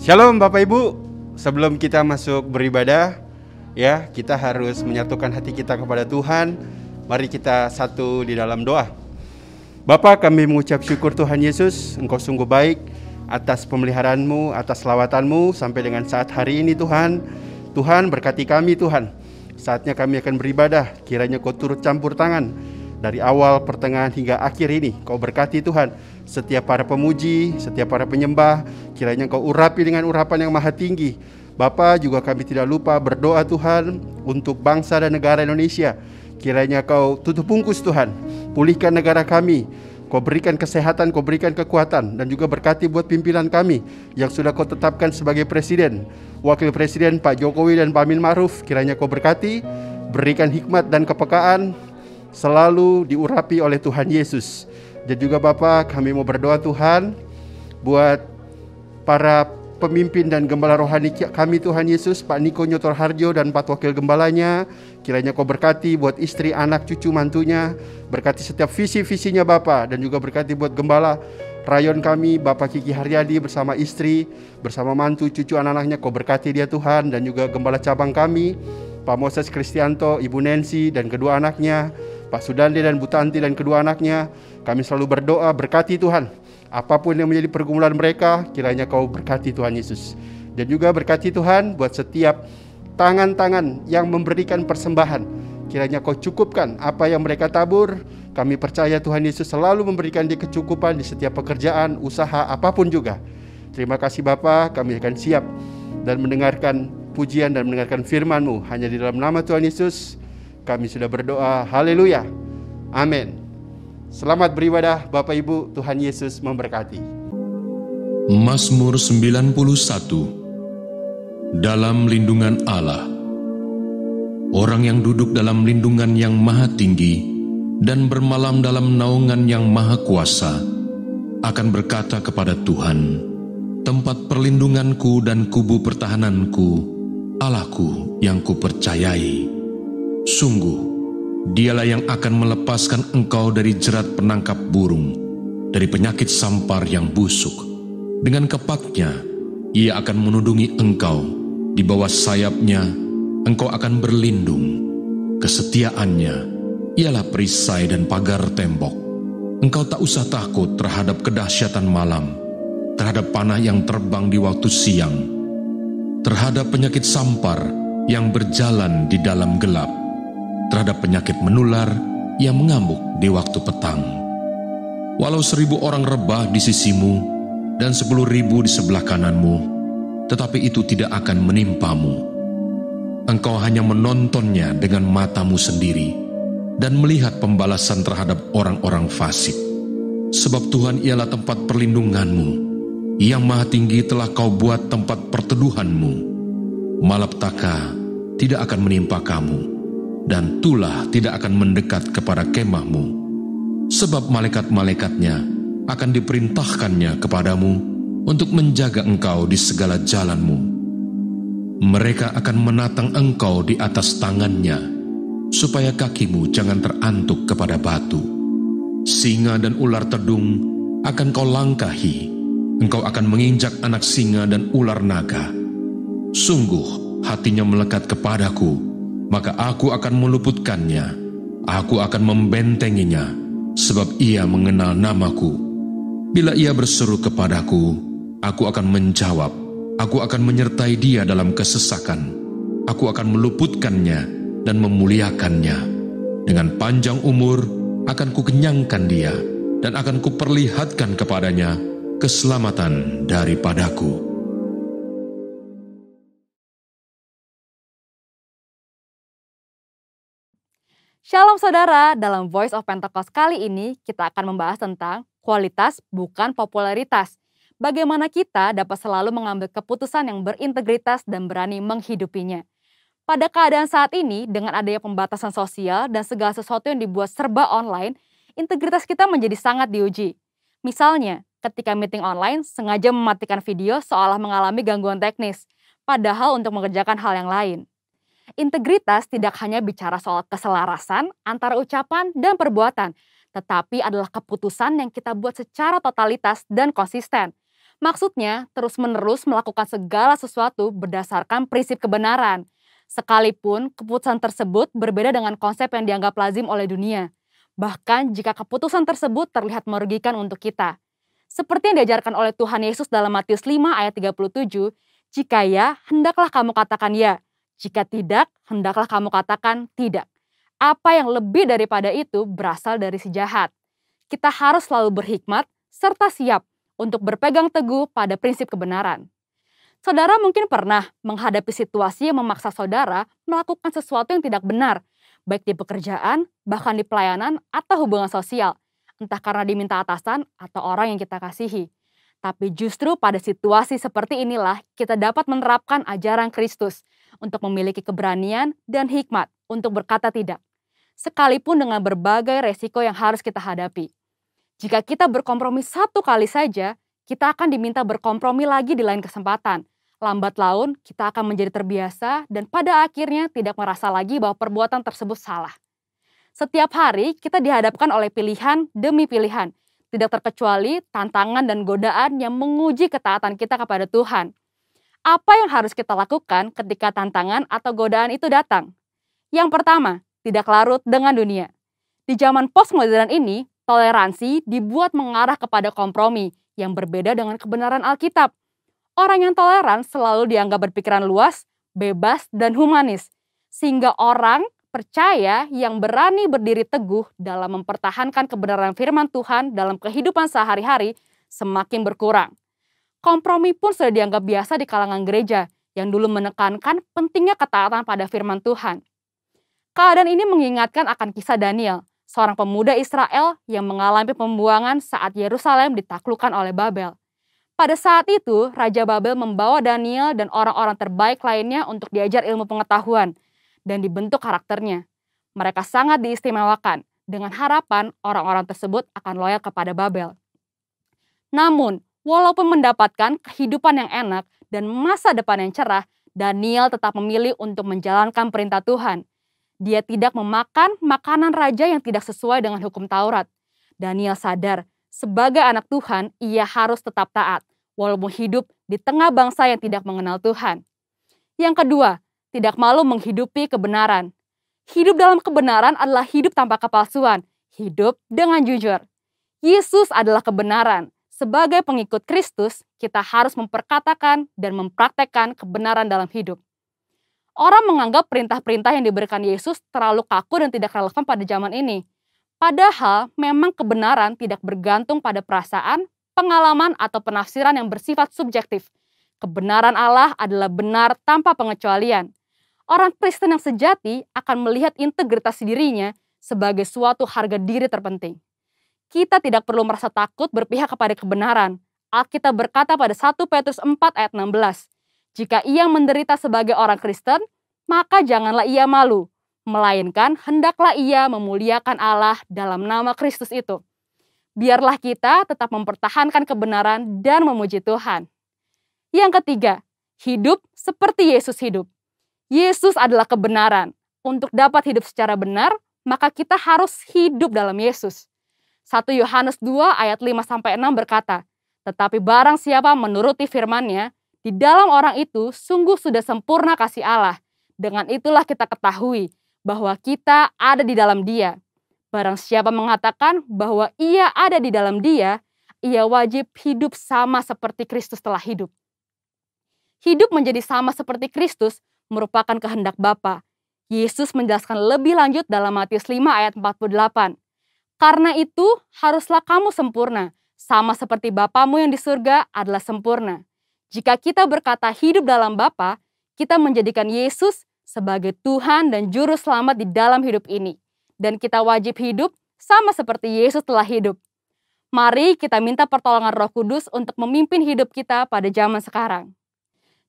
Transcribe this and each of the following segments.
Shalom Bapak Ibu, sebelum kita masuk beribadah, ya kita harus menyatukan hati kita kepada Tuhan. Mari kita satu di dalam doa. Bapa, kami mengucap syukur Tuhan Yesus, Engkau sungguh baik atas pemeliharaan-Mu, atas selawatan-Mu sampai dengan saat hari ini Tuhan. Tuhan berkati kami Tuhan, saatnya kami akan beribadah, kiranya Kau turut campur tangan dari awal, pertengahan hingga akhir ini. Kau berkati Tuhan setiap para pemuji, setiap para penyembah, kiranya Kau urapi dengan urapan yang maha tinggi. Bapa, juga kami tidak lupa berdoa Tuhan untuk bangsa dan negara Indonesia. Kiranya Kau tutup bungkus Tuhan, pulihkan negara kami. Kau berikan kesehatan, Kau berikan kekuatan, dan juga berkati buat pimpinan kami yang sudah Kau tetapkan sebagai presiden, wakil presiden Pak Jokowi dan Pak Amin Ma'ruf. Kiranya Kau berkati, berikan hikmat dan kepekaan, selalu diurapi oleh Tuhan Yesus. Dan juga Bapa, kami mau berdoa Tuhan buat para pemimpin dan gembala rohani kami Tuhan Yesus, Pak Niko Nyotor Harjo dan 4 wakil gembalanya. Kiranya Kau berkati buat istri, anak, cucu, mantunya. Berkati setiap visi-visinya Bapa, dan juga berkati buat gembala rayon kami, Bapak Kiki Haryadi bersama istri, bersama mantu, cucu, anak-anaknya. Kau berkati dia Tuhan, dan juga gembala cabang kami, Pak Moses Kristianto, Ibu Nancy dan kedua anaknya, Pak Sudandi dan Bu Tanti dan kedua anaknya. Kami selalu berdoa, berkati Tuhan apapun yang menjadi pergumulan mereka, kiranya Kau berkati Tuhan Yesus. Dan juga berkati Tuhan buat setiap tangan-tangan yang memberikan persembahan, kiranya Kau cukupkan apa yang mereka tabur. Kami percaya Tuhan Yesus selalu memberikan dia kecukupan di setiap pekerjaan, usaha, apapun juga. Terima kasih Bapa, kami akan siap dan mendengarkan pujian dan mendengarkan firman-Mu. Hanya di dalam nama Tuhan Yesus kami sudah berdoa. Haleluya. Amin. Selamat beribadah Bapak Ibu, Tuhan Yesus memberkati. Mazmur 91. Dalam lindungan Allah. Orang yang duduk dalam lindungan yang maha tinggi dan bermalam dalam naungan yang maha kuasa akan berkata kepada Tuhan, tempat perlindunganku dan kubu pertahananku, Allahku yang kupercayai. Sungguh, Dialah yang akan melepaskan engkau dari jerat penangkap burung, dari penyakit sampar yang busuk. Dengan kepaknya, Ia akan menudungi engkau. Di bawah sayapnya, engkau akan berlindung. Kesetiaannya ialah perisai dan pagar tembok. Engkau tak usah takut terhadap kedahsyatan malam, terhadap panah yang terbang di waktu siang, terhadap penyakit sampar yang berjalan di dalam gelap, terhadap penyakit menular yang mengamuk di waktu petang. Walau 1000 orang rebah di sisimu dan 10.000 di sebelah kananmu, tetapi itu tidak akan menimpamu. Engkau hanya menontonnya dengan matamu sendiri dan melihat pembalasan terhadap orang-orang fasik. Sebab Tuhan ialah tempat perlindunganmu, yang maha tinggi telah Kau buat tempat perteduhanmu. Malapetaka tidak akan menimpa kamu, dan tulah tidak akan mendekat kepada kemahmu. Sebab malaikat-malaikatnya akan diperintahkannya kepadamu untuk menjaga engkau di segala jalanmu. Mereka akan menatang engkau di atas tangannya, supaya kakimu jangan terantuk kepada batu. Singa dan ular tedung akan kau langkahi, engkau akan menginjak anak singa dan ular naga. Sungguh hatinya melekat kepadaku, maka aku akan meluputkannya, aku akan membentenginya, sebab ia mengenal namaku. Bila ia berseru kepadaku, aku akan menjawab, aku akan menyertai dia dalam kesesakan, aku akan meluputkannya dan memuliakannya. Dengan panjang umur akan kukenyangkan dia, dan akan kuperlihatkan kepadanya keselamatan daripadaku. Shalom saudara, dalam Voice of Pentecost kali ini kita akan membahas tentang kualitas bukan popularitas. Bagaimana kita dapat selalu mengambil keputusan yang berintegritas dan berani menghidupinya. Pada keadaan saat ini, dengan adanya pembatasan sosial dan segala sesuatu yang dibuat serba online, integritas kita menjadi sangat diuji. Misalnya, ketika meeting online sengaja mematikan video seolah mengalami gangguan teknis, padahal untuk mengerjakan hal yang lain. Integritas tidak hanya bicara soal keselarasan antara ucapan dan perbuatan, tetapi adalah keputusan yang kita buat secara totalitas dan konsisten. Maksudnya, terus-menerus melakukan segala sesuatu berdasarkan prinsip kebenaran. Sekalipun keputusan tersebut berbeda dengan konsep yang dianggap lazim oleh dunia. Bahkan jika keputusan tersebut terlihat merugikan untuk kita. Seperti yang diajarkan oleh Tuhan Yesus dalam Matius 5 ayat 37, jika ya, hendaklah kamu katakan ya. Jika tidak, hendaklah kamu katakan tidak. Apa yang lebih daripada itu berasal dari si jahat. Kita harus selalu berhikmat serta siap untuk berpegang teguh pada prinsip kebenaran. Saudara mungkin pernah menghadapi situasi yang memaksa saudara melakukan sesuatu yang tidak benar, baik di pekerjaan, bahkan di pelayanan atau hubungan sosial, entah karena diminta atasan atau orang yang kita kasihi. Tapi justru pada situasi seperti inilah kita dapat menerapkan ajaran Kristus untuk memiliki keberanian dan hikmat untuk berkata tidak, sekalipun dengan berbagai resiko yang harus kita hadapi. Jika kita berkompromi satu kali saja, kita akan diminta berkompromi lagi di lain kesempatan. Lambat laun, kita akan menjadi terbiasa dan pada akhirnya tidak merasa lagi bahwa perbuatan tersebut salah. Setiap hari, kita dihadapkan oleh pilihan demi pilihan. Tidak terkecuali tantangan dan godaan yang menguji ketaatan kita kepada Tuhan. Apa yang harus kita lakukan ketika tantangan atau godaan itu datang? Yang pertama, tidak larut dengan dunia. Di zaman postmodern ini, toleransi dibuat mengarah kepada kompromi yang berbeda dengan kebenaran Alkitab. Orang yang toleran selalu dianggap berpikiran luas, bebas, dan humanis. Sehingga orang percaya yang berani berdiri teguh dalam mempertahankan kebenaran firman Tuhan dalam kehidupan sehari-hari semakin berkurang. Kompromi pun sudah dianggap biasa di kalangan gereja yang dulu menekankan pentingnya ketaatan pada firman Tuhan. Keadaan ini mengingatkan akan kisah Daniel, seorang pemuda Israel yang mengalami pembuangan saat Yerusalem ditaklukkan oleh Babel. Pada saat itu, Raja Babel membawa Daniel dan orang-orang terbaik lainnya untuk diajar ilmu pengetahuan dan dibentuk karakternya. Mereka sangat diistimewakan dengan harapan orang-orang tersebut akan loyal kepada Babel. Namun, walaupun mendapatkan kehidupan yang enak dan masa depan yang cerah, Daniel tetap memilih untuk menjalankan perintah Tuhan. Dia tidak memakan makanan raja yang tidak sesuai dengan hukum Taurat. Daniel sadar, sebagai anak Tuhan, ia harus tetap taat, walaupun hidup di tengah bangsa yang tidak mengenal Tuhan. Yang kedua, tidak malu menghidupi kebenaran. Hidup dalam kebenaran adalah hidup tanpa kepalsuan, hidup dengan jujur. Yesus adalah kebenaran. Sebagai pengikut Kristus, kita harus memperkatakan dan mempraktekkan kebenaran dalam hidup. Orang menganggap perintah-perintah yang diberikan Yesus terlalu kaku dan tidak relevan pada zaman ini. Padahal memang kebenaran tidak bergantung pada perasaan, pengalaman, atau penafsiran yang bersifat subjektif. Kebenaran Allah adalah benar tanpa pengecualian. Orang Kristen yang sejati akan melihat integritas dirinya sebagai suatu harga diri terpenting. Kita tidak perlu merasa takut berpihak kepada kebenaran. Alkitab berkata pada 1 Petrus 4 ayat 16, jika ia menderita sebagai orang Kristen, maka janganlah ia malu, melainkan hendaklah ia memuliakan Allah dalam nama Kristus itu. Biarlah kita tetap mempertahankan kebenaran dan memuji Tuhan. Yang ketiga, hidup seperti Yesus hidup. Yesus adalah kebenaran. Untuk dapat hidup secara benar, maka kita harus hidup dalam Yesus. 1 Yohanes 2 ayat 5-6 berkata, tetapi barang siapa menuruti firman-Nya, di dalam orang itu sungguh sudah sempurna kasih Allah. Dengan itulah kita ketahui bahwa kita ada di dalam Dia. Barang siapa mengatakan bahwa ia ada di dalam Dia, ia wajib hidup sama seperti Kristus telah hidup. Hidup menjadi sama seperti Kristus merupakan kehendak Bapa. Yesus menjelaskan lebih lanjut dalam Matius 5 ayat 48. Karena itu haruslah kamu sempurna, sama seperti Bapamu yang di surga adalah sempurna. Jika kita berkata hidup dalam Bapa, kita menjadikan Yesus sebagai Tuhan dan Juru Selamat di dalam hidup ini. Dan kita wajib hidup sama seperti Yesus telah hidup. Mari kita minta pertolongan Roh Kudus untuk memimpin hidup kita pada zaman sekarang.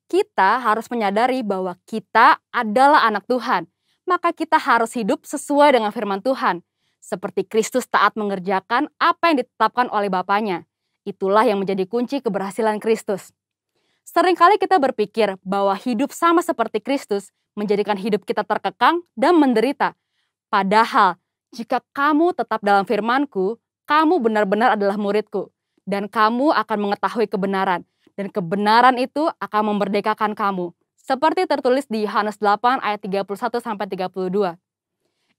Kita harus menyadari bahwa kita adalah anak Tuhan. Maka kita harus hidup sesuai dengan firman Tuhan. Seperti Kristus taat mengerjakan apa yang ditetapkan oleh Bapanya. Itulah yang menjadi kunci keberhasilan Kristus. Seringkali kita berpikir bahwa hidup sama seperti Kristus menjadikan hidup kita terkekang dan menderita. Padahal, jika kamu tetap dalam firman-Ku, kamu benar-benar adalah murid-Ku. dan kamu akan mengetahui kebenaran, dan kebenaran itu akan memerdekakan kamu. Seperti tertulis di Yohanes 8 ayat 31-32.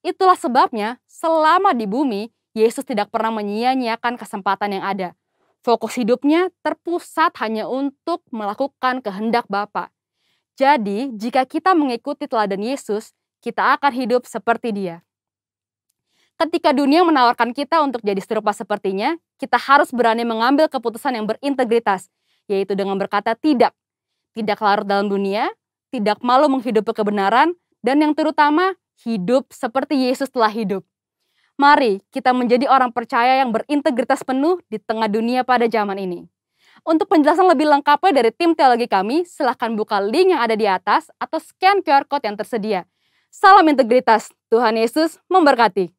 Itulah sebabnya selama di bumi, Yesus tidak pernah menyia-nyiakan kesempatan yang ada. Fokus hidupnya terpusat hanya untuk melakukan kehendak Bapa. Jadi, jika kita mengikuti teladan Yesus, kita akan hidup seperti Dia. Ketika dunia menawarkan kita untuk jadi serupa sepertinya, kita harus berani mengambil keputusan yang berintegritas, yaitu dengan berkata tidak. Tidak larut dalam dunia, tidak malu menghidupi kebenaran, dan yang terutama, hidup seperti Yesus telah hidup. Mari kita menjadi orang percaya yang berintegritas penuh di tengah dunia pada zaman ini. Untuk penjelasan lebih lengkapnya dari tim teologi kami, silahkan buka link yang ada di atas atau scan QR Code yang tersedia. Salam integritas, Tuhan Yesus memberkati.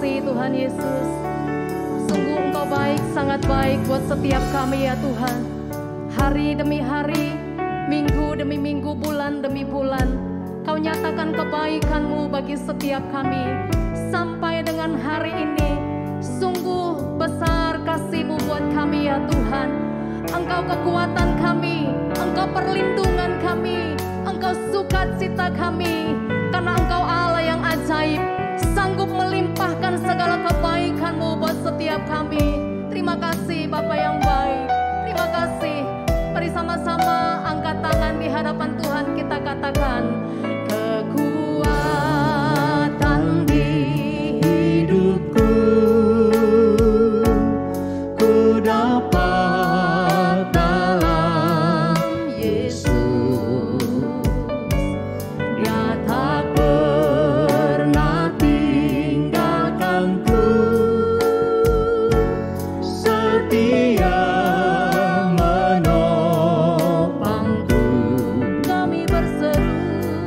Tuhan Yesus. Sungguh Engkau baik, sangat baik buat setiap kami ya Tuhan. Hari demi hari, minggu demi minggu, bulan demi bulan, Kau nyatakan kebaikan-Mu bagi setiap kami. Sampai dengan hari ini, sungguh besar kasih-Mu buat kami ya Tuhan. Engkau kekuatan kami, Engkau perlindungan kami, Engkau sukacita kami, karena Engkau Allah yang ajaib, sanggup melimpahkan segala kebaikan-Mu buat setiap kami. Terima kasih Bapa yang baik, terima kasih. Mari sama-sama angkat tangan di hadapan Tuhan, kita katakan, kekuatan di hidupku, ku dapat dalam Yesus. Dia tak pernah tinggalkanku, setia menopangku. Kami berseru,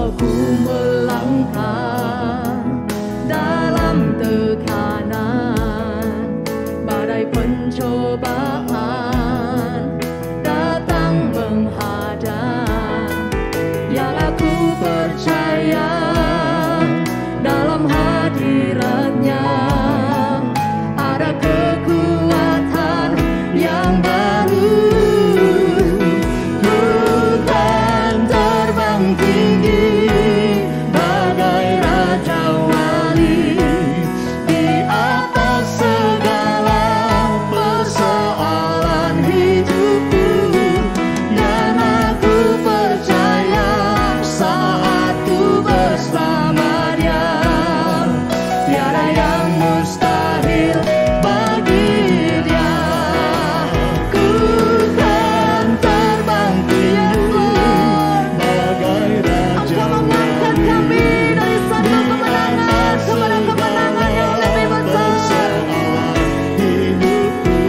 Walau ku melangkah dalam tekanan, badai pencobaan datang menghadang, yang aku percaya dalam hadiratnya ada kekuatan yang baru. Ku kan terbang tinggi bagai raja wali di atas segala persoalan hidupku, dan aku percaya saat ku bersama Dia tiada yang mustahil bagi Dia. Ku kan terbang tinggi bagai raja mengangkat kami dari satu kemenangan kepada kemenangan yang lebih besar hidupku,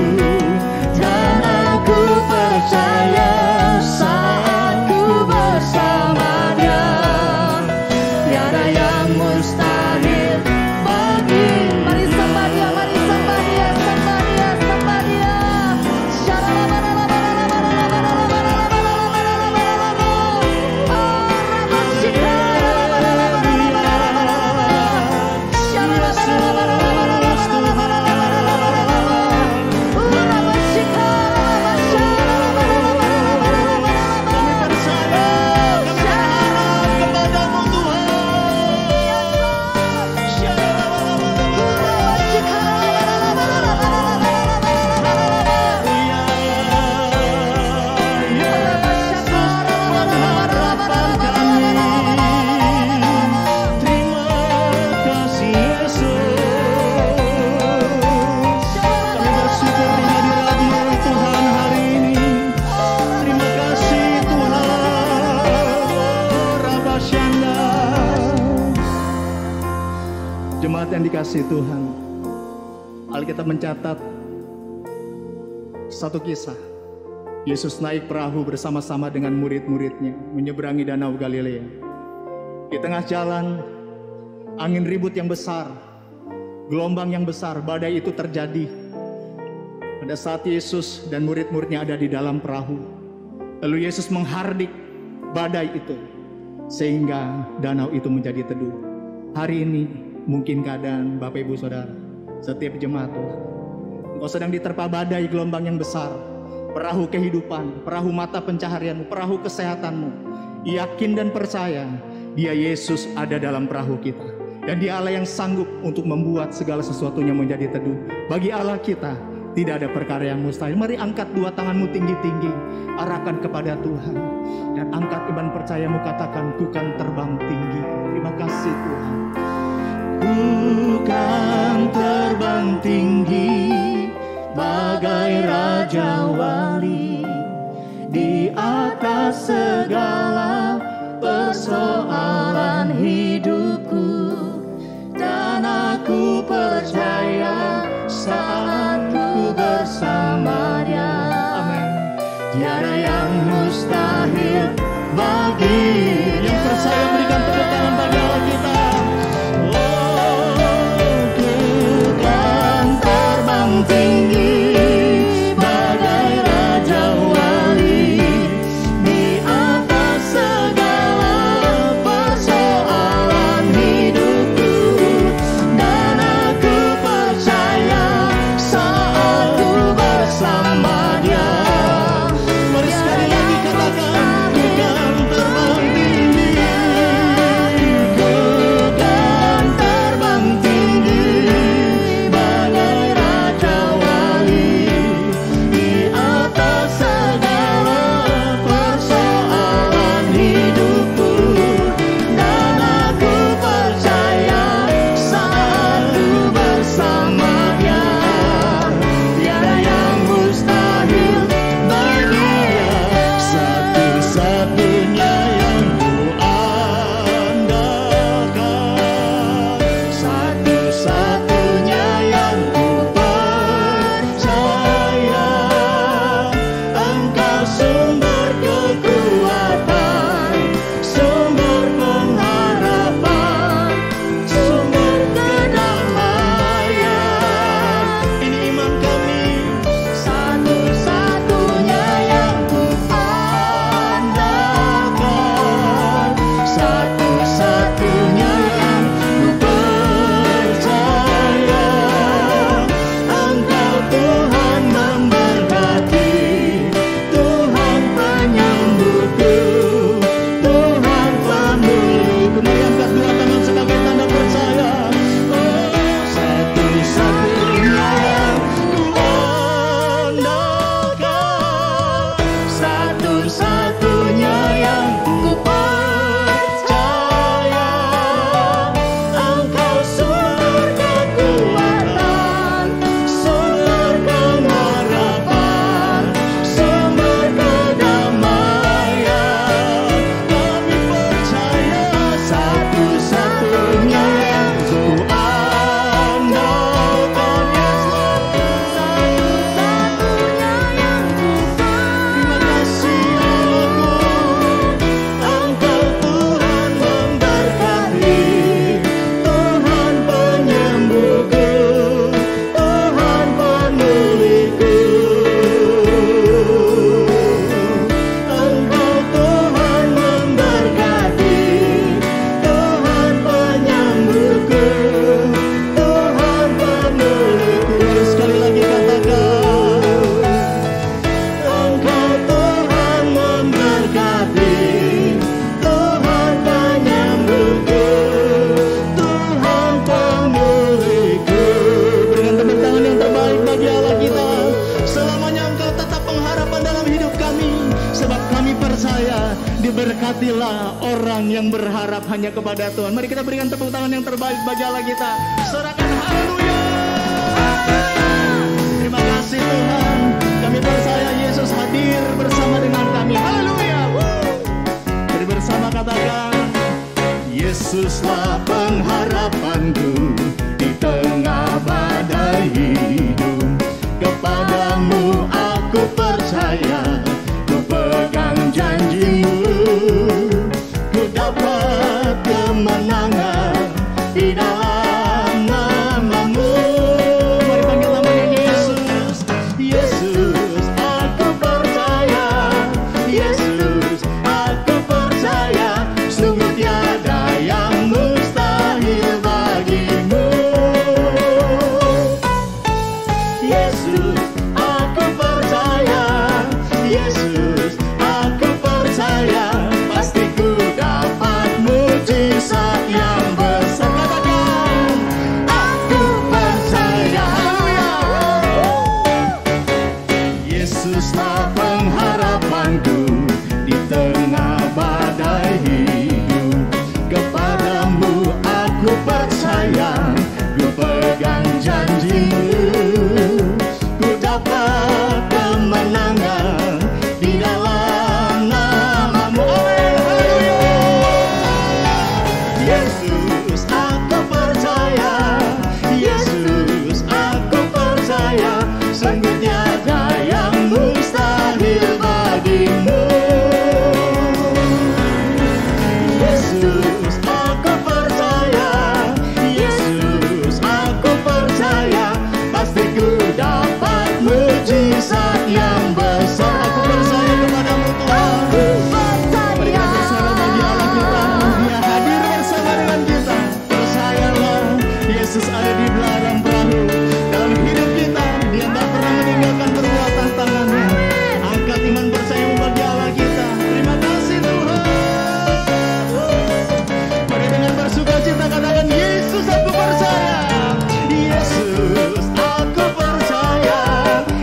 dan aku percaya saat ku bersama Dia tiada yang mustahil bagi. Mari sembah Dia, mari sembah Dia, sembah Dia, sembah Dia. Jemaat yang dikasihi Tuhan, Alkitab mencatat satu kisah. Yesus naik perahu bersama-sama dengan murid-muridnya menyeberangi danau Galilea. Di tengah jalan, angin ribut yang besar, gelombang yang besar, badai itu terjadi. Pada saat Yesus dan murid-muridnya ada di dalam perahu, lalu Yesus menghardik badai itu sehingga danau itu menjadi teduh. Hari ini mungkin keadaan Bapak Ibu Saudara, setiap jemaat Tuhan, engkau sedang diterpa badai gelombang yang besar, perahu kehidupan, perahu mata pencaharianmu, perahu kesehatanmu. Yakin dan percaya Dia Yesus ada dalam perahu kita, dan Dia Allah yang sanggup untuk membuat segala sesuatunya menjadi teduh. Bagi Allah kita tidak ada perkara yang mustahil. Mari angkat dua tanganmu tinggi-tinggi, arahkan kepada Tuhan, dan angkat iman percayamu, katakan, ku kan terbang tinggi. Terima kasih Tuhan. Ku kan terbang tinggi bagai raja wali di atas segala persoalan hidupku, dan aku percaya saat ku bersama Dia. Amin. Tiada yang mustahil bagi yang percaya. Berikan tepuk tangan bagi Allah kita. Tinggi bagai raja wali di atas segala yang berharap hanya kepada Tuhan. Mari kita berikan tepuk tangan yang terbaik bagi Allah kita. Sorakan haleluya. Terima kasih Tuhan. Kami percaya Yesus hadir bersama dengan kami. Haleluya. Jadi bersama katakan, Yesuslah pengharapanku di tengah badai hidup. Kepadamu aku percaya, ku pegang janjimu, ku dapat kemenangan di dalam namamu. Mari panggil namanya Yesus. Yesus aku percaya, Yesus aku percaya, sungguh tiada yang mustahil bagimu. Yesus aku percaya, Yesus aku percaya, pasti ku dapat mujizat yang besar. Katakan, aku percaya. Yesuslah pengharapanku di tengah badai hidup. Kepadamu aku percaya, ku pegang janjimu, ku dapat kemenangan di dalam namamu. Yesus aku percaya, Yesus aku percaya, sungguh tiada yang mustahil bagimu. Yesus aku percaya, Yesus aku percaya, pasti ku dapat mujizat yang besar. Aku percaya kepadamu Tuhan. Mari kita bersorak bagi Allah kita. Dia hadir bersama dengan kita. Percayalah, Yesus ada di dalam perahu dalam hidup kita. Dia tak pernah meninggalkan perbuatan tangannya. Angkat iman percayamu bagi Allah kita. Terima kasih Tuhan. Mari dengan bersukacita katakan, Yesus aku percaya, Yesus aku percaya,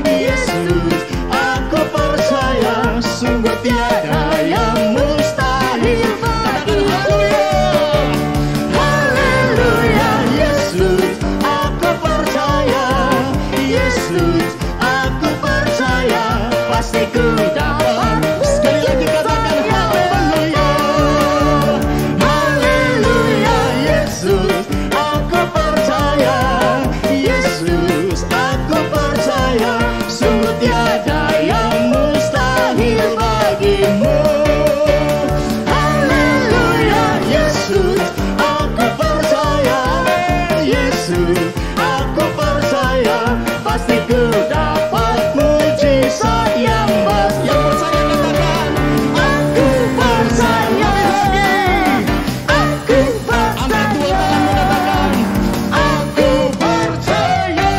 Yesus aku percaya, sungguh tiada yang mustahil. Katakan haleluya, haleluya. Yesus aku percaya, Yesus aku percaya, pasti ku dapat. Sekali lagi katakan haleluya, haleluya. Yesus aku percaya, Yesus aku percaya, sungguh tiada yang mustahil bagimu. Haleluya. Yesus aku percaya, Yesus aku percaya, pasti ku dapat mujizat yang besar. Yang percaya katakan, aku percaya. Aku percaya. Angkat dua tanganmu katakan, aku percaya.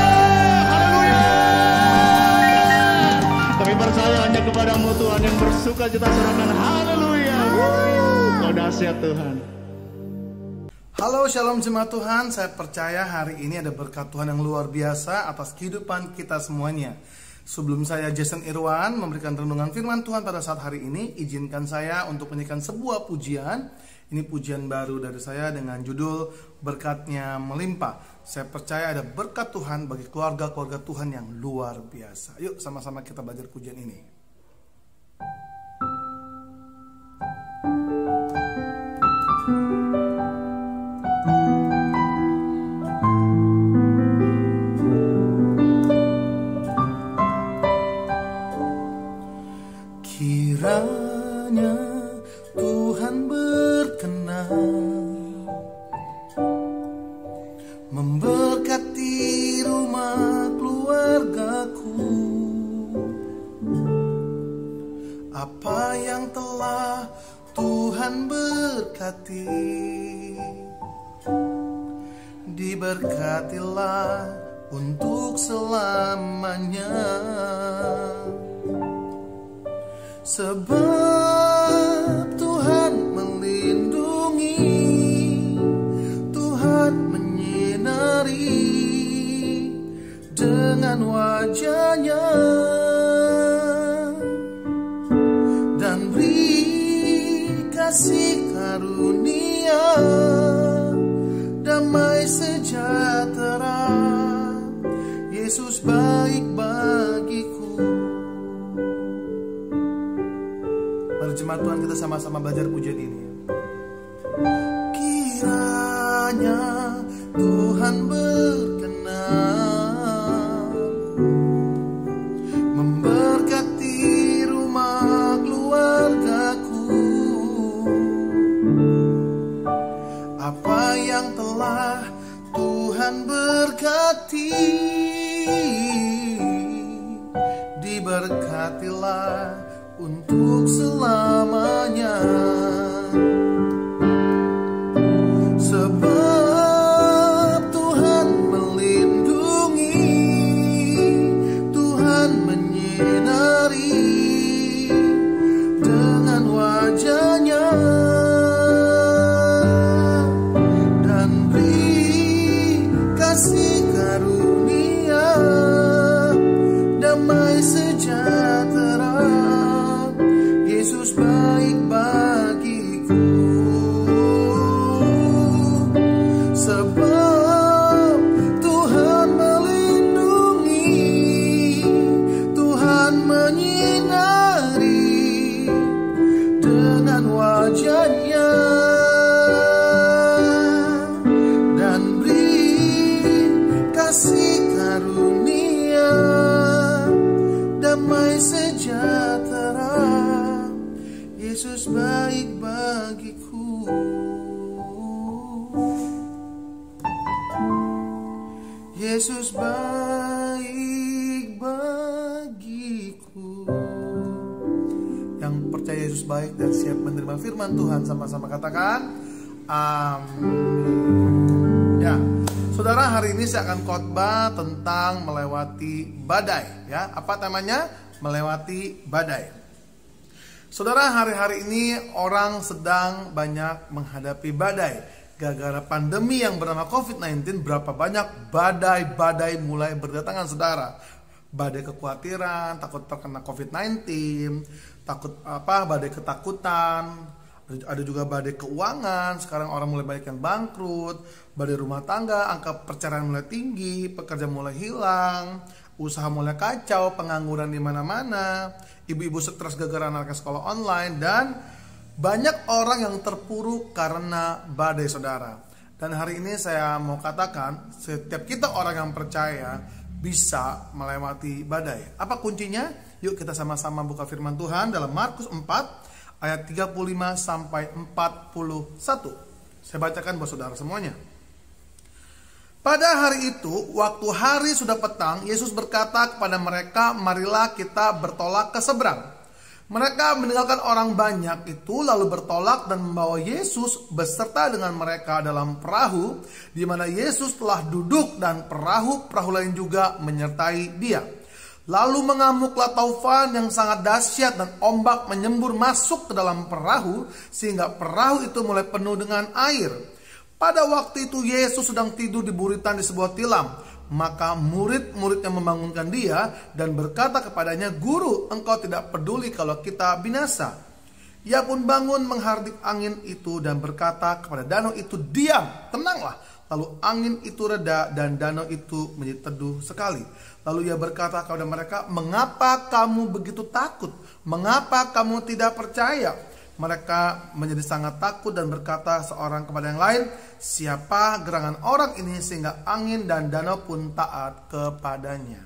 Haleluya. Kami percaya hanya kepadamu Tuhan yang bersuka cita serahkan. Haleluya. Kau dahsyat Tuhan. Halo Shalom Jemaat Tuhan, saya percaya hari ini ada berkat Tuhan yang luar biasa atas kehidupan kita semuanya. Sebelum saya Jason Irwan memberikan renungan firman Tuhan pada saat hari ini, izinkan saya untuk menyanyikan sebuah pujian. Ini pujian baru dari saya dengan judul Berkatnya Melimpah. Saya percaya ada berkat Tuhan bagi keluarga-keluarga Tuhan yang luar biasa. Yuk sama-sama kita belajar pujian ini. Kiranya Tuhan berkenan memberkati rumah keluargaku. Apa yang telah Tuhan berkati, diberkatilah untuk selamanya. Sebab Tuhan melindungi, Tuhan menyinari dengan wajah-Nya dan beri kasih karunia sama-sama belajar pujian ini. Kiranya Tuhan berkenan memberkati rumah keluargaku. Apa yang telah Tuhan berkati, diberkatilah untuk selamanya. Sebab Tuhan melindungi, Tuhan menyinari dengan wajah-Nya dan beri kasih karunia, damai sejahtera. Yesus baik bagiku. Sebab Tuhan melindungi, Tuhan menyinari dengan wajah-Nya dan beri kasih karunia, damai sejahtera. Yesus baik bagiku. Yesus baik bagiku. Yang percaya Yesus baik dan siap menerima firman Tuhan, sama-sama katakan amin. Ya, saudara, hari ini saya akan khotbah tentang melewati badai. Ya, apa temanya? Melewati badai. Saudara, hari-hari ini orang sedang banyak menghadapi badai. Gara-gara pandemi yang bernama COVID-19, berapa banyak badai-badai mulai berdatangan, saudara. Badai kekhawatiran, takut terkena COVID-19, badai ketakutan, ada juga badai keuangan. Sekarang orang mulai banyak yang bangkrut, badai rumah tangga, angka perceraian mulai tinggi, pekerja mulai hilang, usaha mulai kacau, pengangguran di mana-mana, ibu-ibu stres gara-gara anaknya sekolah online, dan banyak orang yang terpuruk karena badai, saudara. Dan hari ini saya mau katakan, setiap kita orang yang percaya bisa melewati badai. Apa kuncinya? Yuk kita sama-sama buka firman Tuhan dalam Markus 4 ayat 35 sampai 41. Saya bacakan buat saudara semuanya. Pada hari itu, waktu hari sudah petang, Yesus berkata kepada mereka, marilah kita bertolak ke seberang. Mereka meninggalkan orang banyak itu, lalu bertolak dan membawa Yesus beserta dengan mereka dalam perahu, di mana Yesus telah duduk dan perahu lain juga menyertai Dia. Lalu mengamuklah taufan yang sangat dahsyat dan ombak menyembur masuk ke dalam perahu, sehingga perahu itu mulai penuh dengan air. Pada waktu itu Yesus sedang tidur di buritan di sebuah tilam. Maka murid-muridnya membangunkan Dia dan berkata kepadanya, Guru, engkau tidak peduli kalau kita binasa. Ia pun bangun menghardik angin itu dan berkata kepada danau itu, diam, tenanglah. Lalu angin itu reda dan danau itu menjadi teduh sekali. Lalu Ia berkata kepada mereka, mengapa kamu begitu takut? Mengapa kamu tidak percaya? Mereka menjadi sangat takut dan berkata seorang kepada yang lain, siapa gerangan orang ini sehingga angin dan danau pun taat kepadanya.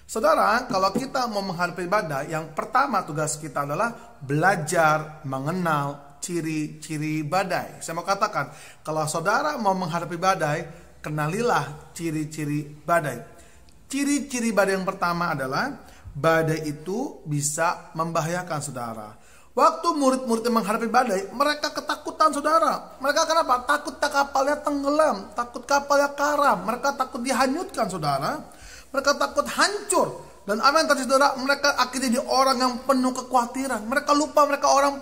Saudara, kalau kita mau menghadapi badai, yang pertama tugas kita adalah belajar mengenal ciri-ciri badai. Saya mau katakan, kalau saudara mau menghadapi badai, kenalilah ciri-ciri badai. Ciri-ciri badai yang pertama adalah badai itu bisa membahayakan, saudara. Waktu murid-muridnya menghadapi badai, mereka ketakutan, saudara. Mereka kenapa? Takut kapalnya tenggelam, takut kapalnya karam, mereka takut dihanyutkan, saudara. Mereka takut hancur. Dan apa yang terjadi, saudara? Mereka akhirnya jadi orang yang penuh kekhawatiran. Mereka lupa mereka orang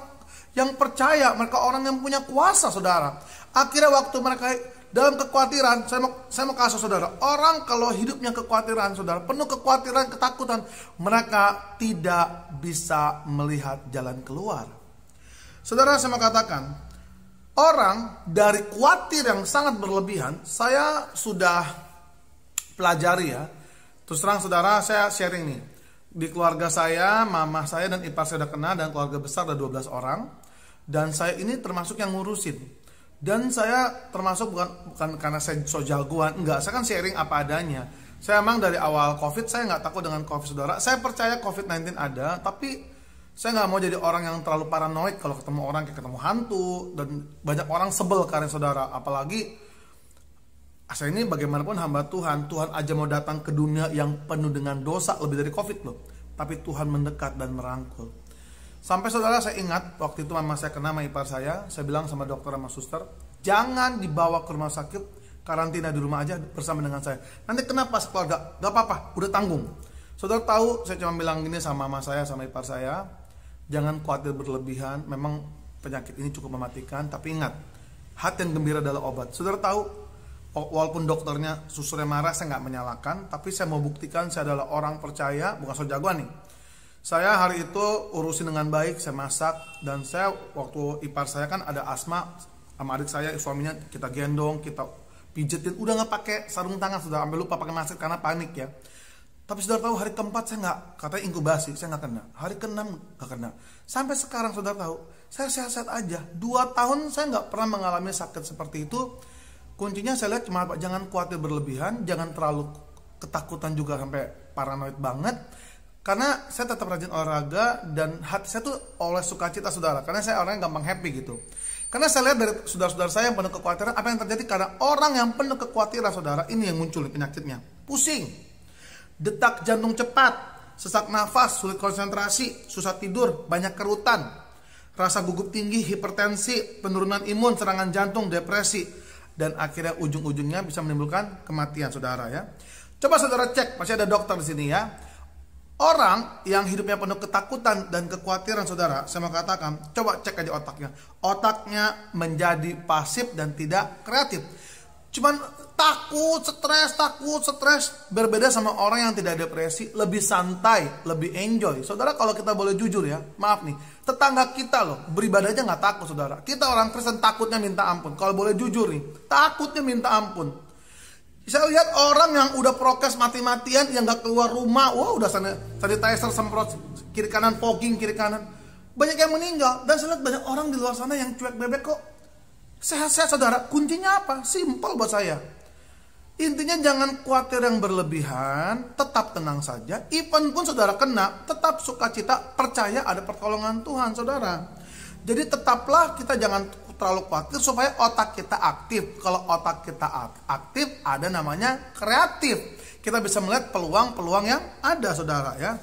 yang percaya, mereka orang yang punya kuasa, saudara. Akhirnya waktu mereka dalam kekhawatiran, saya mau kasih saudara, orang kalau hidupnya kekhawatiran, saudara, penuh kekhawatiran, ketakutan, mereka tidak bisa melihat jalan keluar. Saudara, saya mau katakan, orang dari khawatir yang sangat berlebihan, saya sudah pelajari ya. Terus terang saudara, saya sharing nih. Di keluarga saya, mama saya dan ipar saya udah kena, dan keluarga besar ada 12 orang. Dan saya ini termasuk yang ngurusin. Dan saya termasuk bukan karena saya so jagoan, enggak, saya kan sharing apa adanya. Saya emang dari awal COVID, saya nggak takut dengan COVID, saudara. Saya percaya COVID-19 ada, tapi saya nggak mau jadi orang yang terlalu paranoid kalau ketemu orang kayak ketemu hantu. Dan banyak orang sebel karena saudara. Apalagi saya ini bagaimanapun hamba Tuhan. Tuhan aja mau datang ke dunia yang penuh dengan dosa lebih dari COVID loh. Tapi Tuhan mendekat dan merangkul. Sampai saudara, saya ingat waktu itu mama saya kena sama ipar saya bilang sama dokter sama suster, jangan dibawa ke rumah sakit, karantina di rumah aja bersama dengan saya. Nanti kena pas keluarga, gak apa-apa, udah tanggung. Saudara tahu, saya cuma bilang gini sama mama saya sama ipar saya, jangan khawatir berlebihan, memang penyakit ini cukup mematikan, tapi ingat, hati yang gembira adalah obat. Saudara tahu, walaupun dokternya, susternya marah, saya gak menyalahkan, tapi saya mau buktikan saya adalah orang percaya, bukan so jagoan nih. Saya hari itu urusin dengan baik, saya masak, dan saya waktu ipar saya kan ada asma sama adik saya, suaminya kita gendong, kita pijetin, udah nggak pakai sarung tangan, sudah sampai lupa pakai masker karena panik ya. Tapi saudara tahu hari keempat saya nggak, katanya inkubasi, saya nggak kena. Hari keenam nggak kena. Sampai sekarang saudara tahu, saya sehat-sehat aja. 2 tahun saya nggak pernah mengalami sakit seperti itu. Kuncinya saya lihat cuma jangan khawatir berlebihan, jangan terlalu ketakutan juga sampai paranoid banget. Karena saya tetap rajin olahraga dan hati saya tuh oleh sukacita saudara. Karena saya orang yang gampang happy gitu. Karena saya lihat dari saudara-saudara saya yang penuh kekhawatiran, apa yang terjadi karena orang yang penuh kekhawatiran saudara, ini yang muncul penyakitnya. Pusing, detak jantung cepat, sesak nafas, sulit konsentrasi, susah tidur, banyak kerutan, rasa gugup tinggi, hipertensi, penurunan imun, serangan jantung, depresi, dan akhirnya ujung-ujungnya bisa menimbulkan kematian saudara ya. Coba saudara cek, masih ada dokter di sini ya. Orang yang hidupnya penuh ketakutan dan kekhawatiran saudara, saya mau katakan, coba cek aja otaknya. Otaknya menjadi pasif dan tidak kreatif. Cuman takut, stres. Berbeda sama orang yang tidak depresi, lebih santai, lebih enjoy. Saudara, kalau kita boleh jujur ya, maaf nih, tetangga kita loh, beribadah aja gak takut saudara. Kita orang Kristen takutnya minta ampun. Kalau boleh jujur nih, takutnya minta ampun. Saya lihat orang yang udah prokes mati-matian, yang gak keluar rumah, wah udah sanitizer semprot kiri kanan, fogging kiri kanan, banyak yang meninggal. Dan saya lihat banyak orang di luar sana yang cuek bebek kok sehat-sehat saudara. Kuncinya apa? Simpel buat saya. Intinya jangan khawatir yang berlebihan, tetap tenang saja. Even pun saudara kena, tetap sukacita, percaya ada pertolongan Tuhan saudara. Jadi tetaplah kita jangan terlalu khawatir supaya otak kita aktif. Kalau otak kita aktif, ada namanya kreatif. Kita bisa melihat peluang-peluang yang ada saudara ya.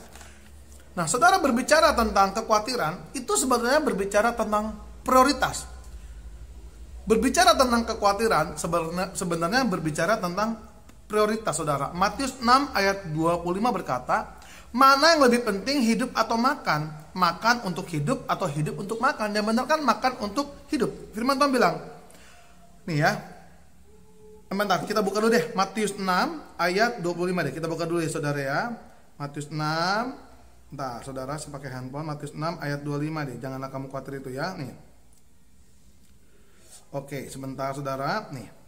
Nah saudara, berbicara tentang kekhawatiran, itu sebenarnya berbicara tentang prioritas. Berbicara tentang kekhawatiran sebenarnya berbicara tentang prioritas saudara. Matius 6 ayat 25 berkata, mana yang lebih penting, hidup atau makan? Makan untuk hidup atau hidup untuk makan? Yang benar kan makan untuk hidup. Firman Tuhan bilang, nih ya, bentar, kita buka dulu deh Matius 6 ayat 25 deh. Kita buka dulu ya saudara ya. Matius 6, bentar saudara, saya pakai handphone. Matius 6 ayat 25 deh. Janganlah kamu khawatir itu ya. Nih. Oke, sebentar saudara. Nih.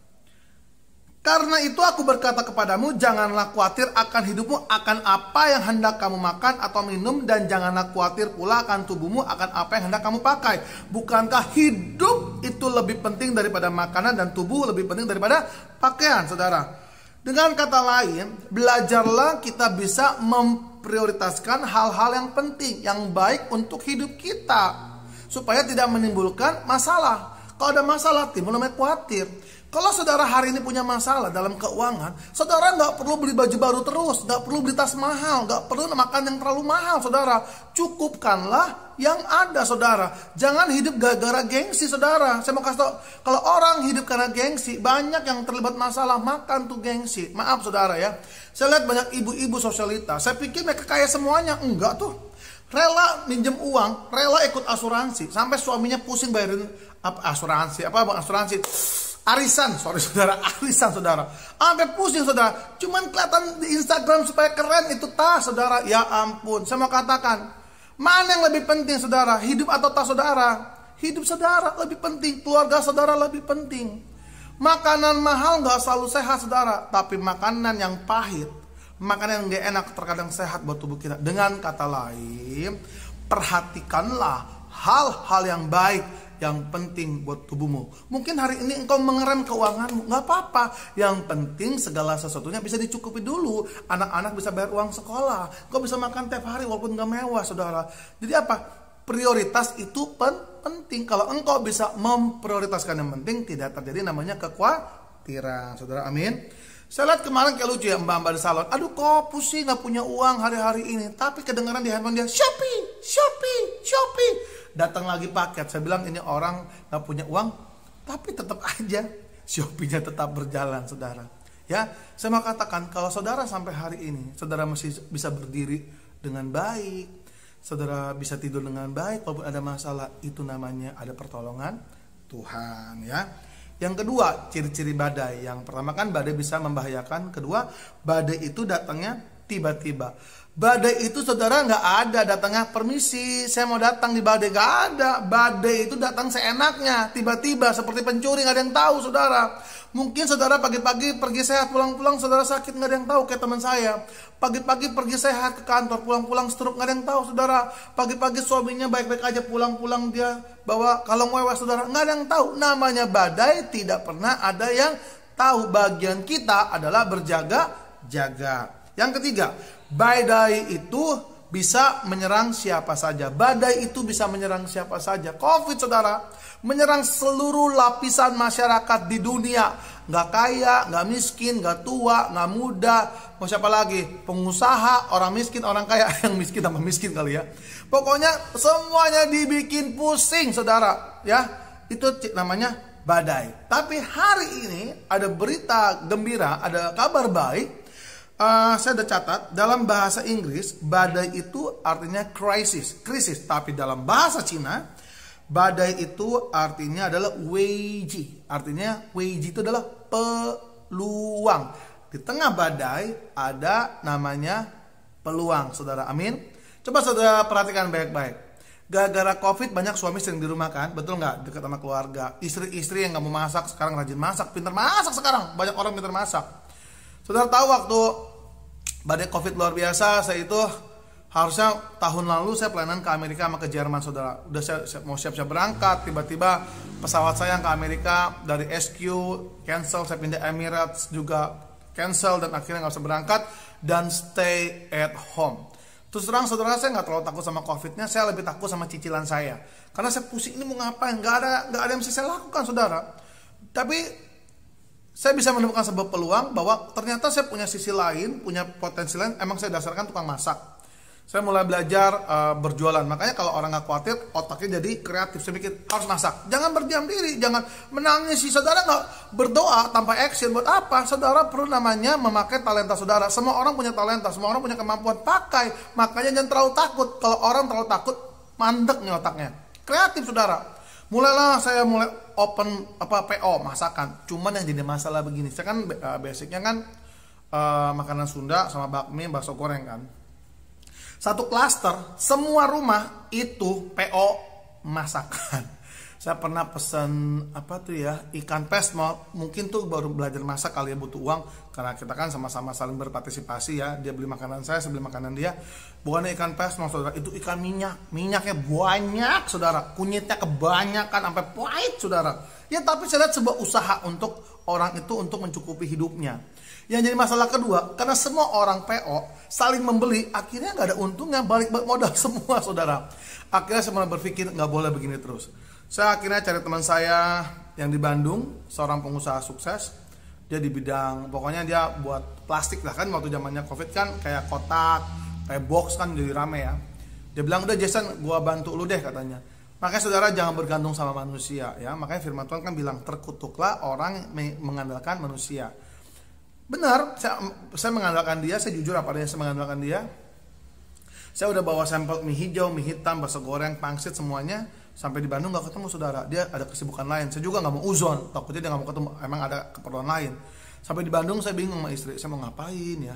Karena itu aku berkata kepadamu, janganlah khawatir akan hidupmu, akan apa yang hendak kamu makan atau minum, dan janganlah khawatir pula akan tubuhmu, akan apa yang hendak kamu pakai. Bukankah hidup itu lebih penting daripada makanan, dan tubuh lebih penting daripada pakaian, saudara? Dengan kata lain, belajarlah kita bisa memprioritaskan hal-hal yang penting, yang baik untuk hidup kita, supaya tidak menimbulkan masalah. Kalau ada masalah, timbul namanya khawatir. Kalau saudara hari ini punya masalah dalam keuangan, saudara nggak perlu beli baju baru terus, nggak perlu beli tas mahal, nggak perlu makan yang terlalu mahal, saudara. Cukupkanlah yang ada, saudara. Jangan hidup gara-gara gengsi, saudara. Saya mau kasih tahu, kalau orang hidup karena gengsi, banyak yang terlibat masalah, makan tuh gengsi. Maaf, saudara ya. Saya lihat banyak ibu-ibu sosialita. Saya pikir mereka kaya semuanya, enggak tuh. Rela minjem uang, rela ikut asuransi, sampai suaminya pusing bayarin asuransi, arisan saudara. Sampai pusing saudara. Cuman kelihatan di Instagram supaya keren itu tas saudara. Ya ampun, saya mau katakan, mana yang lebih penting saudara? Hidup atau tas saudara? Hidup saudara lebih penting, keluarga saudara lebih penting. Makanan mahal gak selalu sehat saudara, tapi makanan yang pahit, makanan yang gak enak terkadang sehat buat tubuh kita. Dengan kata lain, perhatikanlah hal-hal yang baik yang penting buat tubuhmu. Mungkin hari ini engkau mengerem keuanganmu, nggak apa-apa. Yang penting segala sesuatunya bisa dicukupi dulu. Anak-anak bisa bayar uang sekolah, engkau bisa makan tiap hari walaupun nggak mewah, saudara. Jadi apa? Prioritas itu penting. Kalau engkau bisa memprioritaskan yang penting, tidak terjadi namanya kekhawatiran, saudara. Amin. Saya lihat kemarin kayak lucu ya, mbak-mbak di salon. Aduh, kok pusing nggak punya uang hari-hari ini. Tapi kedengaran di handphone dia, Shopee. Datang lagi paket. Saya bilang ini orang nggak punya uang, tapi tetap aja Shopee-nya tetap berjalan, saudara. Ya, saya mau katakan kalau saudara sampai hari ini, saudara masih bisa berdiri dengan baik, saudara bisa tidur dengan baik, walaupun ada masalah, itu namanya ada pertolongan Tuhan, ya. Yang kedua, ciri-ciri badai. Yang pertama kan badai bisa membahayakan. Kedua, badai itu datangnya tiba-tiba. Badai itu saudara nggak ada datangnya permisi, saya mau datang di badai, nggak ada. Badai itu datang seenaknya, tiba-tiba seperti pencuri, nggak ada yang tahu, saudara. Mungkin saudara pagi-pagi pergi sehat, pulang-pulang saudara sakit, nggak ada yang tahu. Kayak teman saya, pagi-pagi pergi sehat ke kantor, pulang-pulang stroke, nggak ada yang tahu, saudara. Pagi-pagi suaminya baik-baik aja, pulang-pulang dia bawa kalung mewah, saudara, nggak ada yang tahu. Namanya badai, tidak pernah ada yang tahu. Bagian kita adalah berjaga-jaga. Yang ketiga, badai itu bisa menyerang siapa saja. Badai itu bisa menyerang siapa saja. COVID, saudara, menyerang seluruh lapisan masyarakat di dunia. Nggak kaya, nggak miskin, nggak tua, nggak muda. Mau siapa lagi? Pengusaha, orang miskin, orang kaya. Yang miskin tambah miskin kali ya. Pokoknya semuanya dibikin pusing, saudara. Ya, itu namanya badai. Tapi hari ini ada berita gembira, ada kabar baik. Saya udah catat, dalam bahasa Inggris badai itu artinya krisis. Tapi dalam bahasa Cina badai itu artinya adalah weiji. Artinya weiji itu adalah peluang. Di tengah badai ada namanya peluang, saudara. Amin. Coba saudara perhatikan baik-baik. Gara-gara COVID banyak suami sering di rumah kan, betul nggak? Dekat sama keluarga. Istri-istri yang nggak mau masak sekarang rajin masak, pintar masak sekarang. Banyak orang pintar masak. Saudara tahu waktu badai COVID luar biasa, saya itu harusnya tahun lalu saya pelayanan ke Amerika sama ke Jerman, saudara. Udah saya mau siap-siap berangkat, tiba-tiba pesawat saya yang ke Amerika dari SQ cancel, saya pindah Emirates juga cancel, dan akhirnya nggak bisa berangkat dan stay at home. Terus terang saudara, saya nggak terlalu takut sama COVID-nya, saya lebih takut sama cicilan saya. Karena saya pusing, ini mau ngapain? Nggak ada yang bisa saya lakukan, saudara. Tapi saya bisa menemukan sebuah peluang bahwa ternyata saya punya sisi lain, punya potensi lain. Emang saya dasarkan tukang masak. Saya mulai belajar berjualan. Makanya kalau orang nggak khawatir, otaknya jadi kreatif. Saya mikir harus masak. Jangan berdiam diri, jangan menangis. Si saudara nggak berdoa tanpa action. Buat apa? Saudara perlu namanya memakai talenta saudara. Semua orang punya talenta, semua orang punya kemampuan, pakai. Makanya jangan terlalu takut. Kalau orang terlalu takut, mandek nih otaknya. Kreatif, saudara. Mulailah saya open PO masakan. Cuman yang jadi masalah begini, saya kan basicnya kan makanan Sunda sama bakmi, bakso goreng kan. Satu klaster, semua rumah itu PO masakan. Saya pernah pesen ikan pesmol. Mungkin tuh baru belajar masak kali ya, butuh uang. Karena kita kan sama-sama saling berpartisipasi ya. Dia beli makanan saya beli makanan dia. Bukan ikan pesmol, saudara, itu ikan minyak. Minyaknya banyak, saudara. Kunyitnya kebanyakan sampai pahit, saudara. Ya tapi saya lihat sebuah usaha untuk orang itu untuk mencukupi hidupnya. Yang jadi masalah kedua, karena semua orang PO saling membeli, akhirnya nggak ada untungnya, balik modal semua, saudara. Akhirnya saya mulai berpikir nggak boleh begini terus. Saya akhirnya cari teman saya yang di Bandung, seorang pengusaha sukses. Dia di bidang, pokoknya dia buat plastik lah kan, waktu zamannya COVID kan kayak kotak, kayak box kan jadi rame ya. Dia bilang, udah Jason, gua bantu lu deh katanya. Makanya saudara jangan bergantung sama manusia ya. Makanya firman Tuhan kan bilang, terkutuklah orang mengandalkan manusia. Benar, saya mengandalkan dia, saya jujur apa adanya, saya mengandalkan dia. Saya udah bawa sampel mie hijau, mie hitam, bakso goreng, pangsit semuanya. Sampai di Bandung gak ketemu, saudara. Dia ada kesibukan lain. Saya juga gak mau uzon, takutnya dia gak mau ketemu. Emang ada keperluan lain. Sampai di Bandung saya bingung sama istri, saya mau ngapain ya.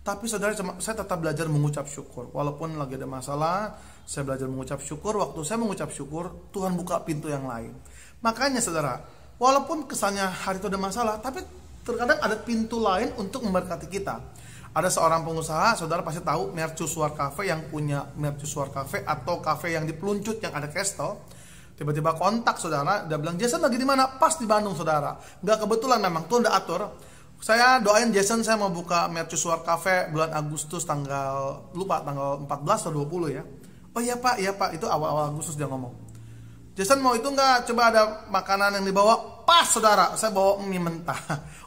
Tapi saudara, saya tetap belajar mengucap syukur. Walaupun lagi ada masalah, saya belajar mengucap syukur. Waktu saya mengucap syukur, Tuhan buka pintu yang lain. Makanya saudara, walaupun kesannya hari itu ada masalah, tapi terkadang ada pintu lain untuk memberkati kita. Ada seorang pengusaha, saudara pasti tahu, Mercusuar Cafe, yang punya Mercusuar Cafe atau cafe yang di Peluncut yang ada Castle. Tiba-tiba kontak saudara, dia bilang, Jason lagi di mana? Pas di Bandung saudara. Nggak kebetulan memang, Tuhan udah atur. Saya doain Jason, saya mau buka Mercusuar Cafe bulan Agustus tanggal 14 atau 20 ya. Oh iya pak, itu awal-awal Agustus dia ngomong. Jason mau itu nggak? Coba ada makanan yang dibawa. Pas saudara, saya bawa mie mentah.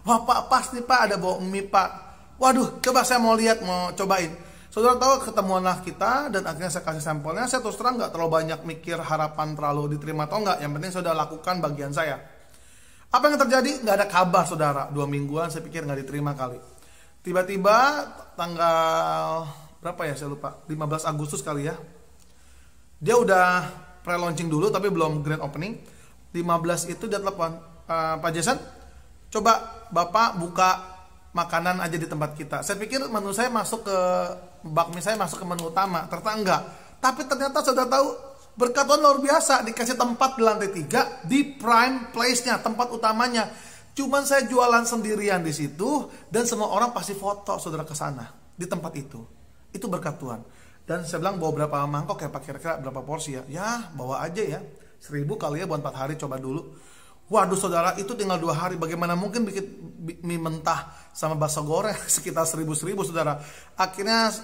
Wah pak, pas nih pak, ada bawa mie pak. Waduh, coba saya mau lihat, mau cobain. Saudara tahu, ketemuanlah kita dan akhirnya saya kasih sampelnya. Saya terus terang nggak terlalu banyak mikir harapan terlalu diterima atau enggak. Yang penting saya sudah lakukan bagian saya. Apa yang terjadi? Nggak ada kabar saudara. 2 mingguan saya pikir nggak diterima kali. Tiba-tiba tanggal berapa ya saya lupa, 15 Agustus kali ya. Dia udah pre-launching dulu tapi belum grand opening. 15 itu dia telepon, Pak Jason, coba Bapak buka makanan aja di tempat kita. Saya pikir menu saya masuk ke bakmi, saya masuk ke menu utama. Ternyata enggak. Tapi ternyata sudah tahu, berkat Tuhan luar biasa, dikasih tempat di lantai 3 di prime place-nya, tempat utamanya. Cuman saya jualan sendirian di situ dan semua orang pasti foto saudara ke sana di tempat itu. Itu berkat Tuhan. Dan saya bilang bawa berapa mangkok ya Pak, kira-kira berapa porsi ya? Ya bawa aja ya, 1000 kali ya buat 4 hari, coba dulu. Waduh saudara, itu tinggal 2 hari. Bagaimana mungkin bikin mie mentah sama bakso goreng sekitar 1000 saudara. Akhirnya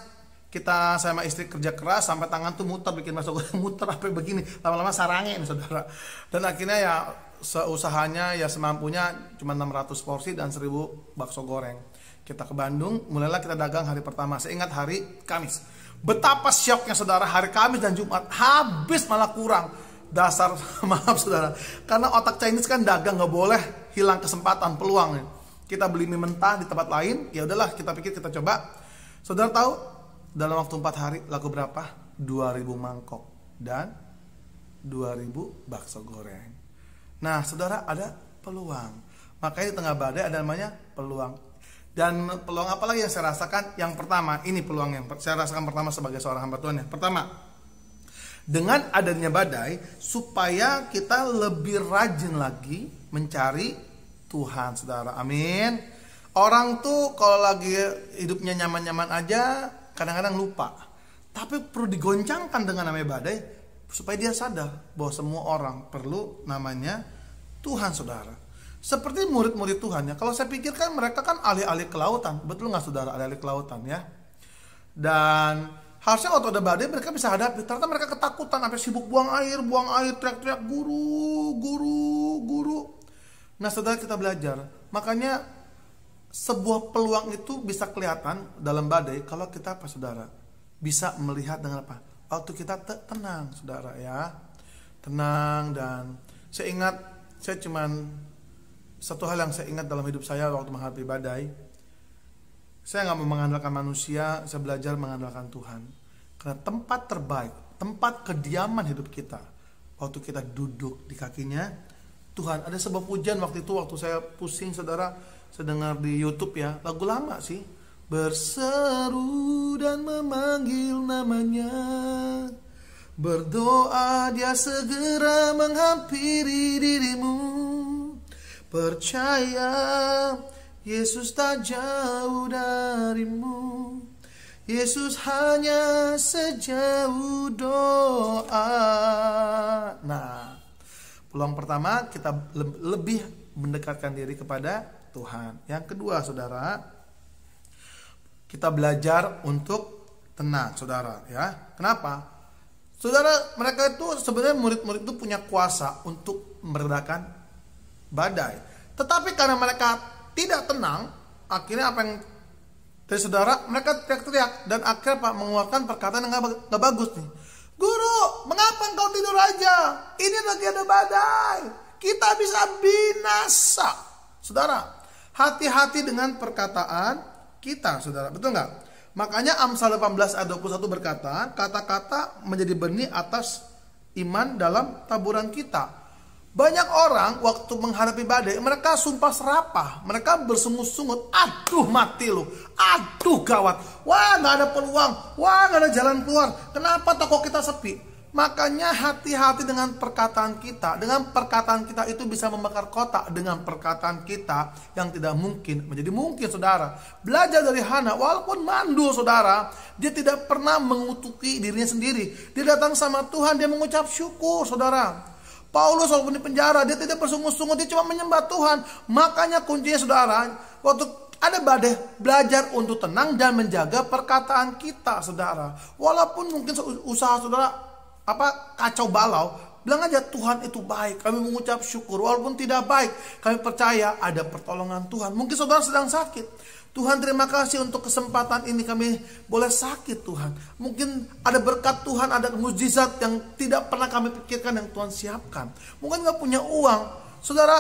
saya sama istri kerja keras sampai tangan tuh muter, bikin bakso goreng muter apa begini. Lama-lama sarange nih saudara. Dan akhirnya ya seusahanya ya semampunya cuma 600 porsi dan 1000 bakso goreng. Kita ke Bandung, mulailah kita dagang hari pertama. Saya ingat hari Kamis. Betapa syoknya saudara, hari Kamis dan Jumat habis malah kurang. Dasar maaf saudara, karena otak Chinese kan dagang nggak boleh hilang kesempatan, peluang. Kita beli mie mentah di tempat lain, ya udahlah kita pikir kita coba. Saudara tahu dalam waktu 4 hari laku berapa? 2000 mangkok dan 2000 bakso goreng. Nah saudara, ada peluang. Makanya di tengah badai ada namanya peluang. Dan peluang apa lagi yang saya rasakan? Yang pertama, ini peluang yang saya rasakan pertama sebagai seorang hamba Tuhan ya. Pertama, dengan adanya badai, supaya kita lebih rajin lagi mencari Tuhan, saudara. Amin. Orang tuh kalau lagi hidupnya nyaman-nyaman aja, kadang-kadang lupa. Tapi perlu digoncangkan dengan namanya badai, supaya dia sadar bahwa semua orang perlu namanya Tuhan, saudara. Seperti murid-murid Tuhan ya. Kalau saya pikirkan mereka kan ahli-ahli kelautan. Betul nggak saudara, ahli-ahli kelautan ya. Dan harusnya waktu ada badai mereka bisa hadapi. Ternyata mereka ketakutan, sampai sibuk buang air, teriak-teriak guru. Nah saudara, kita belajar. Makanya sebuah peluang itu bisa kelihatan dalam badai kalau kita apa saudara? Bisa melihat dengan apa? Waktu kita tenang saudara ya. Tenang. Dan saya ingat, satu hal yang saya ingat dalam hidup saya waktu menghadapi badai. Saya nggak mau mengandalkan manusia, saya belajar mengandalkan Tuhan. Karena tempat terbaik, tempat kediaman hidup kita, waktu kita duduk di kakinya Tuhan. Ada sebuah pujian waktu itu, waktu saya pusing saudara, saya dengar di YouTube ya, lagu lama sih. Berseru dan memanggil namanya, berdoa dia segera menghampiri dirimu. Percaya Yesus tak jauh darimu. Yesus hanya sejauh doa. Nah, peluang pertama kita lebih mendekatkan diri kepada Tuhan. Yang kedua, saudara, kita belajar untuk tenang, saudara. Ya, kenapa? Saudara, mereka itu sebenarnya murid-murid itu punya kuasa untuk meredakan badai. Tetapi karena mereka tidak tenang, akhirnya apa yang dari saudara, mereka teriak-teriak dan akhirnya Pak mengeluarkan perkataan yang gak bagus nih. Guru, mengapa engkau tidur aja? Ini lagi ada badai, kita bisa binasa. Saudara, hati-hati dengan perkataan kita, saudara. Betul nggak? Makanya Amsal 18 ayat 21 berkata, kata-kata menjadi benih atas iman dalam taburan kita. Banyak orang waktu menghadapi badai, mereka sumpah serapah, mereka bersungut-sungut, aduh mati lu, aduh gawat, wah gak ada peluang, wah gak ada jalan keluar, kenapa toko kita sepi? Makanya hati-hati dengan perkataan kita. Dengan perkataan kita itu bisa membakar kota. Dengan perkataan kita yang tidak mungkin menjadi mungkin, saudara. Belajar dari Hana, walaupun mandul, saudara, dia tidak pernah mengutuki dirinya sendiri. Dia datang sama Tuhan, dia mengucap syukur, saudara. Paulus walaupun di penjara, dia tidak bersungut-sungut, dia cuma menyembah Tuhan. Makanya kuncinya saudara, waktu ada badai, belajar untuk tenang dan menjaga perkataan kita, saudara. Walaupun mungkin usaha saudara kacau balau, bilang aja Tuhan itu baik. Kami mengucap syukur. Walaupun tidak baik, kami percaya ada pertolongan Tuhan. Mungkin saudara sedang sakit. Tuhan terima kasih untuk kesempatan ini kami boleh sakit Tuhan. Mungkin ada berkat Tuhan, ada mukjizat yang tidak pernah kami pikirkan yang Tuhan siapkan. Mungkin gak punya uang. Saudara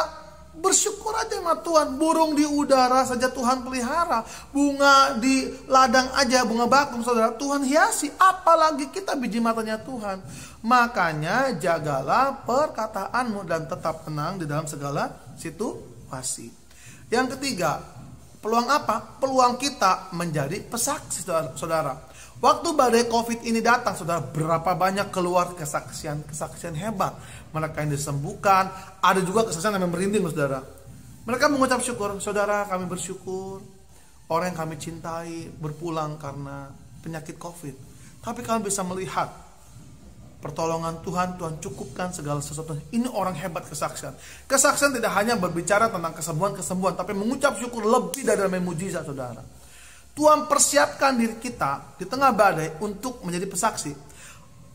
bersyukur aja sama Tuhan. Burung di udara saja Tuhan pelihara. Bunga di ladang aja, bunga bakung saudara Tuhan hiasi. Apalagi kita biji matanya Tuhan. Makanya jagalah perkataanmu dan tetap tenang di dalam segala situasi. Yang ketiga, peluang apa? Peluang kita menjadi pesaksi saudara. Waktu badai COVID ini datang saudara, berapa banyak keluar kesaksian hebat. Mereka yang disembuhkan, ada juga kesaksian yang merinding saudara. Mereka mengucap syukur, saudara kami bersyukur orang yang kami cintai berpulang karena penyakit COVID. Tapi kami bisa melihat pertolongan Tuhan, Tuhan cukupkan segala sesuatu. Ini orang hebat kesaksian. Kesaksian tidak hanya berbicara tentang kesembuhan-kesembuhan, tapi mengucap syukur lebih dari mukjizat saudara. Tuhan persiapkan diri kita di tengah badai untuk menjadi pesaksi.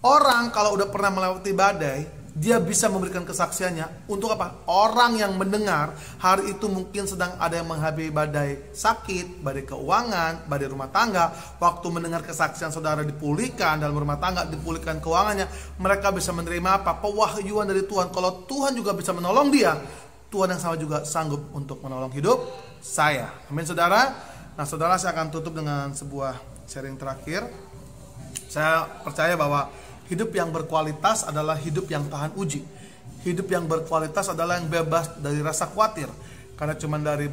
Orang kalau udah pernah melewati badai, dia bisa memberikan kesaksiannya untuk apa? Orang yang mendengar hari itu mungkin sedang ada yang menghadapi badai sakit, badai keuangan, badai rumah tangga. Waktu mendengar kesaksian saudara dipulihkan dalam rumah tangga, dipulihkan keuangannya, mereka bisa menerima apa? Pewahyuan dari Tuhan. Kalau Tuhan juga bisa menolong dia, Tuhan yang sama juga sanggup untuk menolong hidup saya. Amin saudara. Nah saudara, saya akan tutup dengan sebuah sharing terakhir. Saya percaya bahwa hidup yang berkualitas adalah hidup yang tahan uji. Hidup yang berkualitas adalah yang bebas dari rasa khawatir. Karena cuma dari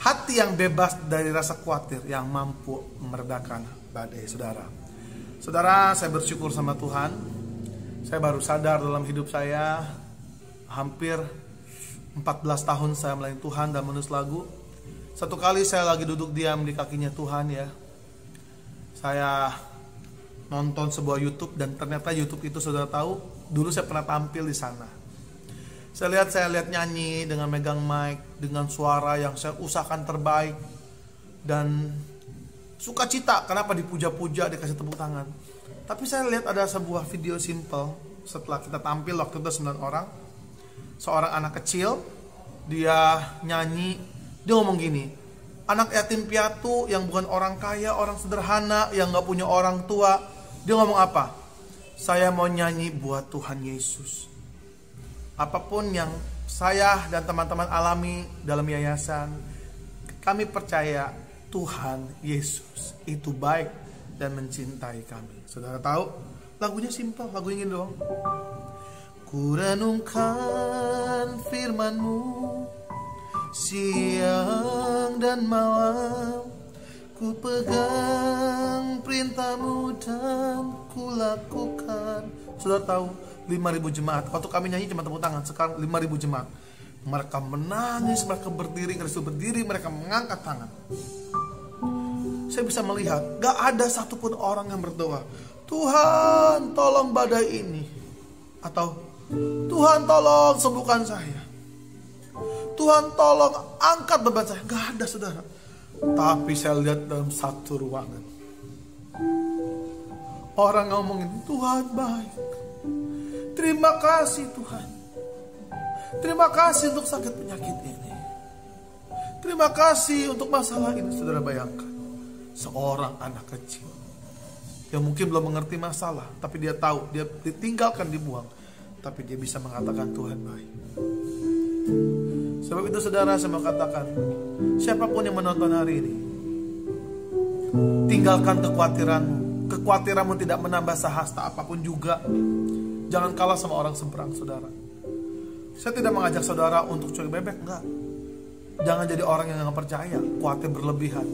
hati yang bebas dari rasa khawatir yang mampu meredakan badai saudara. Saudara, saya bersyukur sama Tuhan. Saya baru sadar dalam hidup saya, hampir 14 tahun saya melayani Tuhan dan menulis lagu. Satu kali saya lagi duduk diam di kakinya Tuhan ya. Saya nonton sebuah YouTube dan ternyata YouTube itu saudara tahu, dulu saya pernah tampil di sana. Saya lihat nyanyi dengan megang mic, dengan suara yang saya usahakan terbaik dan sukacita kenapa dipuja-puja, dikasih tepuk tangan. Tapi saya lihat ada sebuah video simple setelah kita tampil waktu itu 9 orang. Seorang anak kecil, dia nyanyi, dia ngomong gini, anak yatim piatu yang bukan orang kaya, orang sederhana, yang gak punya orang tua. Dia ngomong apa? Saya mau nyanyi buat Tuhan Yesus. Apapun yang saya dan teman-teman alami dalam yayasan, kami percaya Tuhan Yesus itu baik dan mencintai kami. Saudara tahu? Lagunya simpel, lagu ini doang. Ku renungkan firman-Mu siang dan malam, ku pegang perintah-Mu dan ku lakukan. Saudara tahu 5.000 jemaat, waktu kami nyanyi cuma tepuk tangan, sekarang 5.000 jemaat. Mereka menangis, mereka berdiri, mereka mengangkat tangan. Saya bisa melihat gak ada satupun orang yang berdoa, Tuhan tolong badai ini, atau Tuhan tolong sembuhkan saya, Tuhan tolong angkat beban saya. Gak ada saudara. Tapi saya lihat dalam satu ruangan, orang ngomongin Tuhan baik, terima kasih Tuhan, terima kasih untuk sakit penyakit ini, terima kasih untuk masalah ini. Saudara bayangkan, seorang anak kecil yang mungkin belum mengerti masalah, tapi dia tahu, dia ditinggalkan, dibuang, tapi dia bisa mengatakan Tuhan baik. Sebab itu saudara, saya mau katakan, siapapun yang menonton hari ini, tinggalkan kekhawatiranmu. Kekhawatiranmu tidak menambah sahasta apapun juga. Jangan kalah sama orang seberang saudara. Saya tidak mengajak saudara untuk curi bebek, enggak. Jangan jadi orang yang gak percaya, khawatir berlebihan.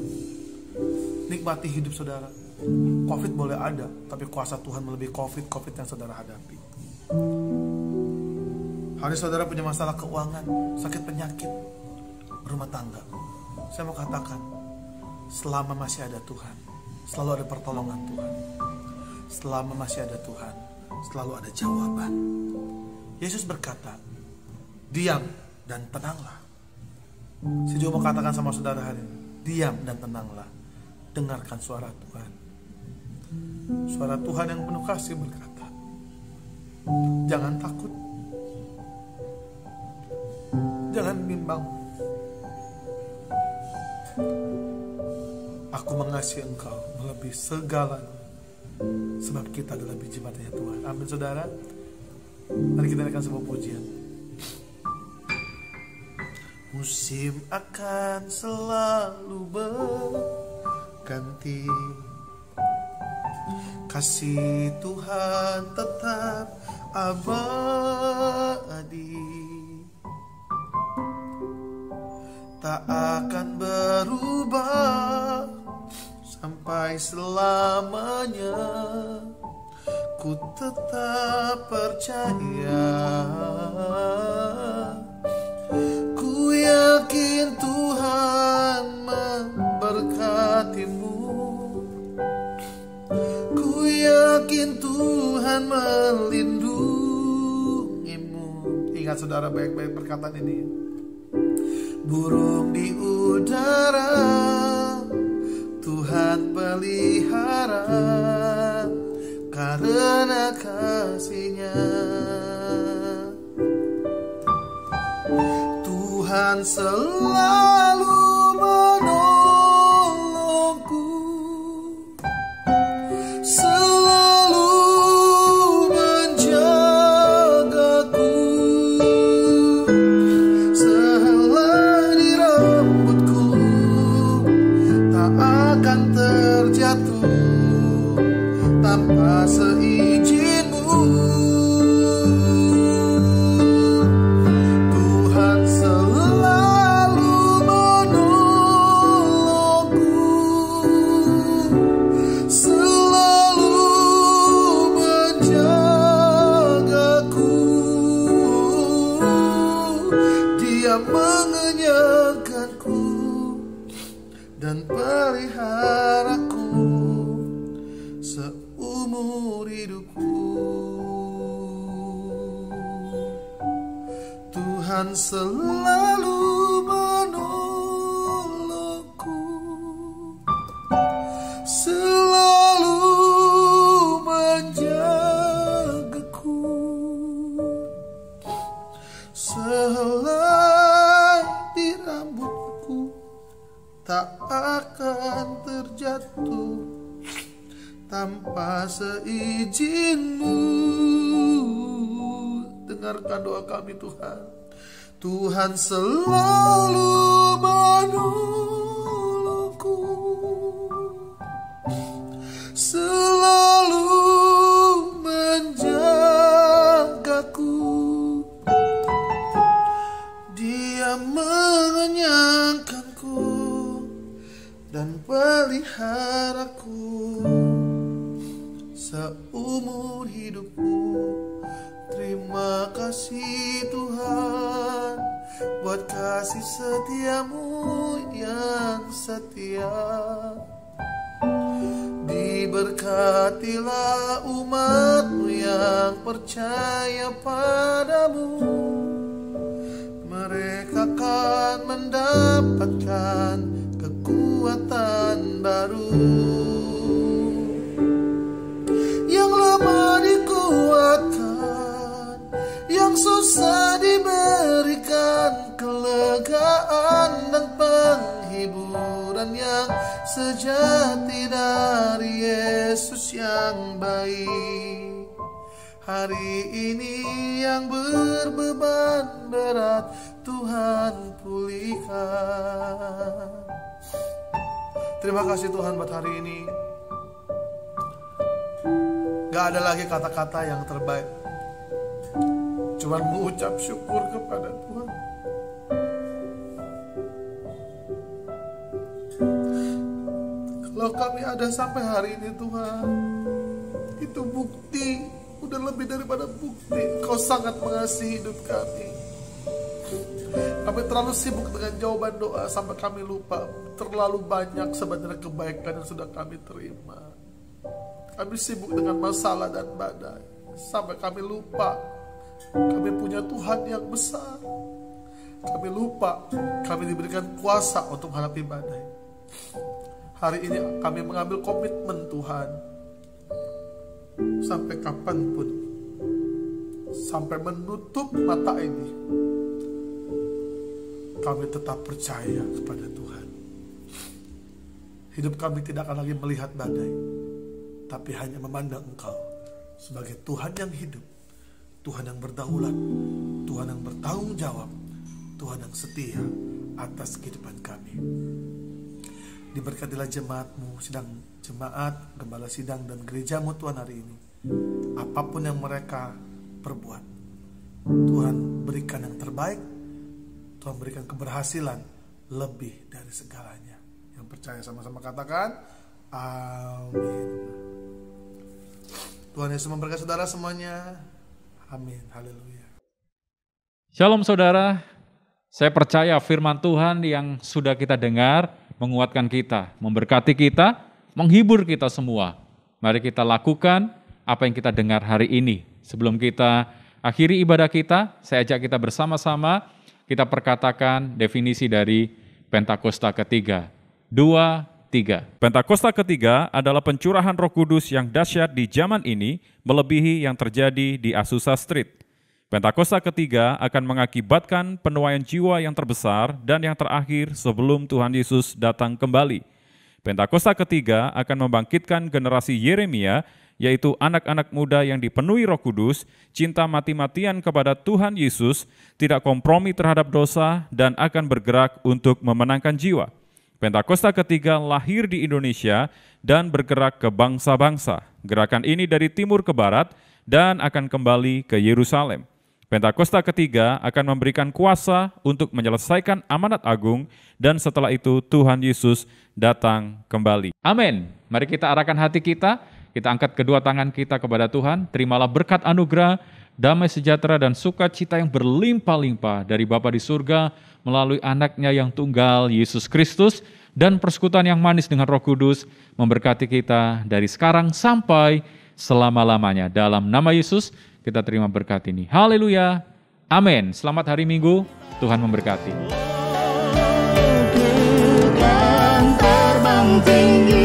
Nikmati hidup saudara. Covid boleh ada, tapi kuasa Tuhan melebihi COVID yang saudara hadapi. Hari saudara punya masalah keuangan, sakit penyakit, rumah tangga. Saya mau katakan, selama masih ada Tuhan, selalu ada pertolongan Tuhan. Selama masih ada Tuhan, selalu ada jawaban. Yesus berkata, diam dan tenanglah. Saya juga mau katakan sama saudara hari ini, diam dan tenanglah. Dengarkan suara Tuhan. Suara Tuhan yang penuh kasih berkata, jangan takut, jangan bimbang. Aku mengasihi engkau melebihi segalanya, sebab kita adalah biji matanya Tuhan. Amin saudara. Mari kita naikkan sebuah pujian. Musim akan selalu berganti, kasih Tuhan tetap abadi, tak akan berubah sampai selamanya. Ku tetap percaya, ku yakin Tuhan memberkatimu, ku yakin Tuhan melindungimu. Ingat saudara baik-baik perkataan ini. Burung di udara Tuhan pelihara, karena kasih-Nya. Tuhan selalu menolongku, selalu menjagaku. Sehelai di rambutku tak akan terjatuh tanpa seizin-Mu. Tuhan selalu menolongku, selalu menjagaku. Dia mengenyangkanku dan peliharaku seumur hidupku. Tuhan selalu menolongku, selalu menjagaku. Sehelai di rambutku tak akan terjatuh tanpa seizin-Mu. Dengarkan doa kami Tuhan. Tuhan selalu menolongku, selalu menjagaku. Dia mengenyangkanku dan peliharaku seumur hidupku. Terima kasih Tuhan buat kasih setia-Mu yang setia. Diberkatilah umat-Mu yang percaya padamu. Mereka akan mendapatkan kekuatan baru. Yang lemah dikuatkan, yang susah diberikan kelegaan dan penghiburan yang sejati dari Yesus yang baik. Hari ini yang berbeban berat Tuhan pulihkan. Terima kasih Tuhan buat hari ini. Gak ada lagi kata-kata yang terbaik, cuman mengucap syukur kepada Tuhan. Kalau kami ada sampai hari ini Tuhan, itu bukti, udah lebih daripada bukti Kau sangat mengasihi hidup kami. Kami terlalu sibuk dengan jawaban doa sampai kami lupa terlalu banyak sebenarnya kebaikan yang sudah kami terima. Kami sibuk dengan masalah dan badai sampai kami lupa Kami punya Tuhan yang besar. Kami lupa kami diberikan kuasa untuk menghadapi badai. Hari ini kami mengambil komitmen Tuhan. Sampai kapanpun, sampai menutup mata ini, kami tetap percaya kepada Tuhan. Hidup kami tidak akan lagi melihat badai, tapi hanya memandang Engkau sebagai Tuhan yang hidup, Tuhan yang berdaulat, Tuhan yang bertanggung jawab, Tuhan yang setia atas kehidupan kami. Diberkatilah jemaat-Mu, sidang jemaat, gembala sidang dan gereja-Mu Tuhan hari ini. Apapun yang mereka perbuat, Tuhan berikan yang terbaik, Tuhan berikan keberhasilan lebih dari segalanya. Yang percaya sama-sama katakan, amin. Tuhan Yesus memberkati saudara semuanya. Amin. Haleluya. Shalom saudara, saya percaya firman Tuhan yang sudah kita dengar menguatkan kita, memberkati kita, menghibur kita semua. Mari kita lakukan apa yang kita dengar hari ini. Sebelum kita akhiri ibadah kita, saya ajak kita bersama-sama, kita perkatakan definisi dari Pentakosta ketiga. 2, 3. Pentakosta ketiga adalah pencurahan Roh Kudus yang dahsyat di zaman ini, melebihi yang terjadi di Azusa Street. Pentakosta ketiga akan mengakibatkan penuaian jiwa yang terbesar dan yang terakhir sebelum Tuhan Yesus datang kembali. Pentakosta ketiga akan membangkitkan generasi Yeremia, yaitu anak-anak muda yang dipenuhi Roh Kudus, cinta mati-matian kepada Tuhan Yesus, tidak kompromi terhadap dosa, dan akan bergerak untuk memenangkan jiwa. Pentakosta ketiga lahir di Indonesia dan bergerak ke bangsa-bangsa. Gerakan ini dari timur ke barat dan akan kembali ke Yerusalem. Pentakosta ketiga akan memberikan kuasa untuk menyelesaikan amanat agung dan setelah itu Tuhan Yesus datang kembali. Amin. Mari kita arahkan hati kita, kita angkat kedua tangan kita kepada Tuhan, terimalah berkat anugerah, damai sejahtera dan sukacita yang berlimpah-limpah dari Bapa di surga melalui anaknya yang tunggal, Yesus Kristus, dan persekutuan yang manis dengan Roh Kudus memberkati kita dari sekarang sampai selama-lamanya. Dalam nama Yesus, kita terima berkat ini. Haleluya. Amin. Selamat hari Minggu. Tuhan memberkati. Terbang tinggi